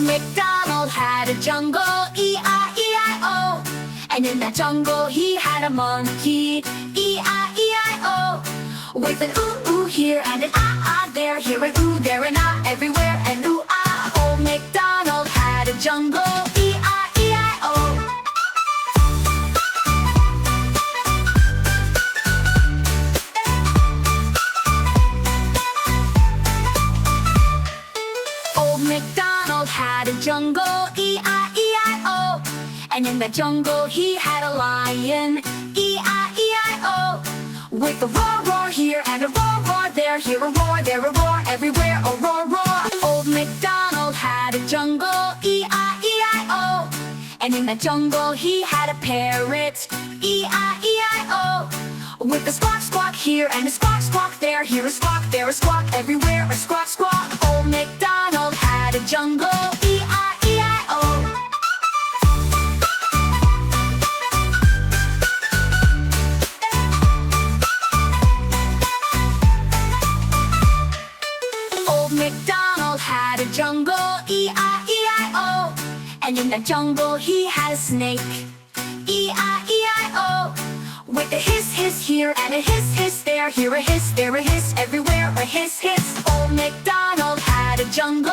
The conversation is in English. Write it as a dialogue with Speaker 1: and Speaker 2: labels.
Speaker 1: MacDonald had a jungle, E-I-E-I-O. And in that jungle he had a monkey, E-I-E-I-O. With an ooh-ooh here and an ah-ah there, here an ooh, there an ah, everywhere and ooh-ah. Old MacDonald had a jungle, E-I-E-I-O. Old MacDonald had a jungle, E-I-E-I-O. And in that jungle he had a lion, E-I-E-I-O. With a roar, roar here and a roar, roar there, here a roar, there a roar, everywhere a roar, roar. Old MacDonald had a jungle, E-I-E-I-O. And in that jungle he had a parrot, E-I-E-I-O. With a squawk, squawk here and a squawk, squawk there, here a squawk, there a squawk, everywhere a squawk, squawk. Old MacDonald had a jungle, E-I-E-I-O. Old MacDonald had a jungle, E-I-E-I-O. And in that jungle he had a snake, E-I-E-I-O. With a hiss, hiss here and a hiss, hiss there, here a hiss, there a hiss, everywhere a hiss, hiss. Old MacDonald had a jungle,